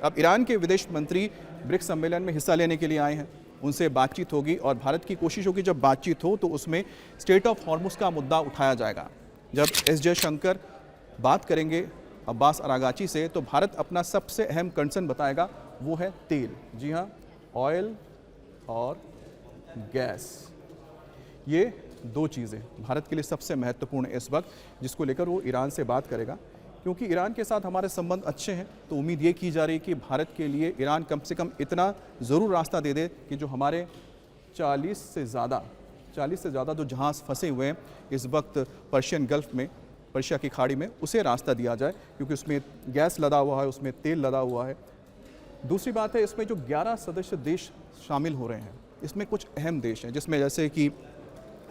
अब ईरान के विदेश मंत्री ब्रिक्स सम्मेलन में हिस्सा लेने के लिए आए हैं। उनसे बातचीत होगी और भारत की कोशिश होगी जब बातचीत हो तो उसमें स्टेट ऑफ हॉर्मुज का मुद्दा उठाया जाएगा। जब एस जयशंकर बात करेंगे अब्बास अरागाची से तो भारत अपना सबसे अहम कंसर्न बताएगा, वो है तेल। जी हाँ, ऑयल और गैस, ये दो चीज़ें भारत के लिए सबसे महत्वपूर्ण है इस वक्त, जिसको लेकर वो ईरान से बात करेगा। क्योंकि ईरान के साथ हमारे संबंध अच्छे हैं तो उम्मीद ये की जा रही है कि भारत के लिए ईरान कम से कम इतना ज़रूर रास्ता दे दे कि जो हमारे 40 से ज़्यादा जो जहाज़ फंसे हुए हैं इस वक्त पर्शियन गल्फ में, पर्शिया की खाड़ी में, उसे रास्ता दिया जाए, क्योंकि उसमें गैस लदा हुआ है, उसमें तेल लदा हुआ है। दूसरी बात है, इसमें जो 11 सदस्य देश शामिल हो रहे हैं, इसमें कुछ अहम देश हैं, जिसमें जैसे कि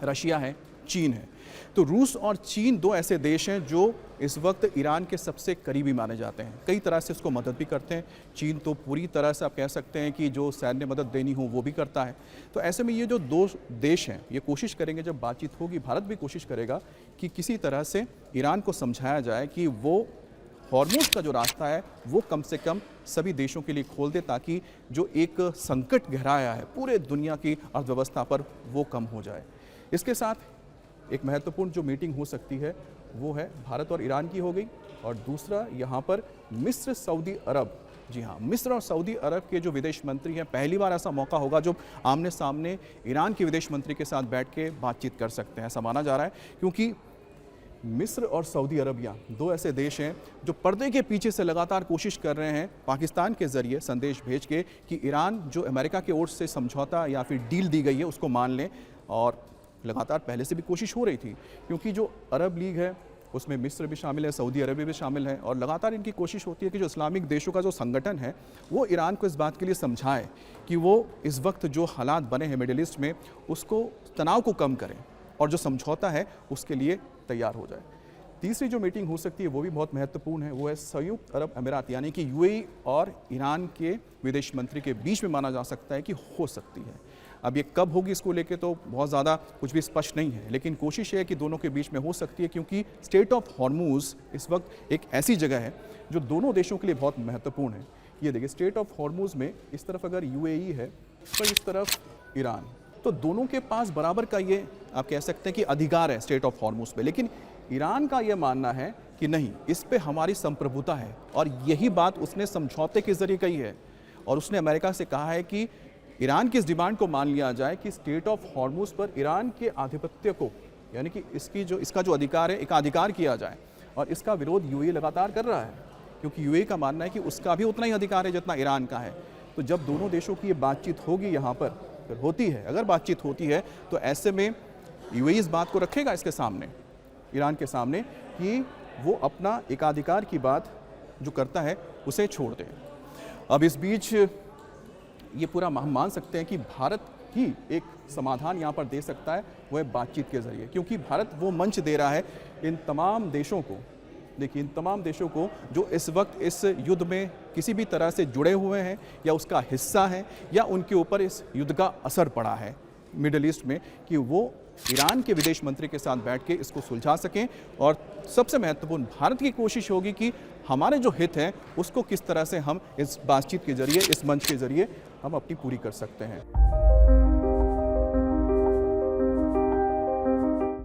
रशिया है, चीन है। तो रूस और चीन दो ऐसे देश हैं जो इस वक्त ईरान के सबसे करीबी माने जाते हैं, कई तरह से उसको मदद भी करते हैं। चीन तो पूरी तरह से आप कह सकते हैं कि जो सैन्य मदद देनी हो वो भी करता है। तो ऐसे में ये जो दो देश हैं ये कोशिश करेंगे, जब बातचीत होगी भारत भी कोशिश करेगा कि किसी तरह से ईरान को समझाया जाए कि वो हॉर्मुज का जो रास्ता है वो कम से कम सभी देशों के लिए खोल दे, ताकि जो एक संकट गहराया है पूरे दुनिया की अर्थव्यवस्था पर वो कम हो जाए। इसके साथ एक महत्वपूर्ण जो मीटिंग हो सकती है वो है भारत और ईरान की हो गई, और दूसरा यहाँ पर मिस्र, सऊदी अरब। जी हाँ, मिस्र और सऊदी अरब के जो विदेश मंत्री हैं, पहली बार ऐसा मौका होगा जो आमने सामने ईरान के विदेश मंत्री के साथ बैठ के बातचीत कर सकते हैं, ऐसा माना जा रहा है। क्योंकि मिस्र और सऊदी अरबिया दो ऐसे देश हैं जो पर्दे के पीछे से लगातार कोशिश कर रहे हैं पाकिस्तान के ज़रिए संदेश भेज के कि ईरान जो अमेरिका की ओर से समझौता या फिर डील दी गई है उसको मान लें। और लगातार पहले से भी कोशिश हो रही थी, क्योंकि जो अरब लीग है उसमें मिस्र भी शामिल है, सऊदी अरबिया भी शामिल है, और लगातार इनकी कोशिश होती है कि जो इस्लामिक देशों का जो संगठन है वो ईरान को इस बात के लिए समझाए कि वो इस वक्त जो हालात बने हैं मिडिल ईस्ट में उसको, तनाव को कम करें और जो समझौता है उसके लिए तैयार हो जाए। तीसरी जो मीटिंग हो सकती है वो भी बहुत महत्वपूर्ण है, वो है संयुक्त अरब अमीरात यानी कि यूएई और ईरान के विदेश मंत्री के बीच में माना जा सकता है कि हो सकती है। अब ये कब होगी इसको लेके तो बहुत ज़्यादा कुछ भी स्पष्ट नहीं है, लेकिन कोशिश है कि दोनों के बीच में हो सकती है, क्योंकि स्टेट ऑफ हॉर्मुज इस वक्त एक ऐसी जगह है जो दोनों देशों के लिए बहुत महत्वपूर्ण है। ये देखिए, स्टेट ऑफ हॉर्मुज में इस तरफ अगर यूएई है तो इस तरफ ईरान, तो दोनों के पास बराबर का ये आप कह सकते हैं कि अधिकार है स्टेट ऑफ हॉर्मुज पे। लेकिन ईरान का ये मानना है कि नहीं, इस पे हमारी संप्रभुता है, और यही बात उसने समझौते के जरिए कही है। और उसने अमेरिका से कहा है कि ईरान की इस डिमांड को मान लिया जाए कि स्टेट ऑफ हॉर्मुज पर ईरान के आधिपत्य को, यानी कि इसका जो अधिकार है, एकाधिकार किया जाए। और इसका विरोध यूएई लगातार कर रहा है, क्योंकि यूएई का मानना है कि उसका भी उतना ही अधिकार है जितना ईरान का है। तो जब दोनों देशों की ये बातचीत होगी, यहाँ पर फिर होती है, अगर बातचीत होती है तो ऐसे में यूएई इस बात को रखेगा इसके सामने, ईरान के सामने, कि वो अपना एकाधिकार की बात जो करता है उसे छोड़ दे। अब इस बीच ये पूरा हम मान सकते हैं कि भारत ही एक समाधान यहाँ पर दे सकता है, वो है बातचीत के ज़रिए। क्योंकि भारत वो मंच दे रहा है इन तमाम देशों को, देखिए इन तमाम देशों को जो इस वक्त इस युद्ध में किसी भी तरह से जुड़े हुए हैं या उसका हिस्सा हैं या उनके ऊपर इस युद्ध का असर पड़ा है मिडिल ईस्ट में, कि वो ईरान के विदेश मंत्री के साथ बैठ के इसको सुलझा सकें। और सबसे महत्वपूर्ण भारत की कोशिश होगी कि हमारे जो हित हैं उसको किस तरह से हम इस बातचीत के जरिए, इस मंच के जरिए हम अपनी पूरी कर सकते हैं।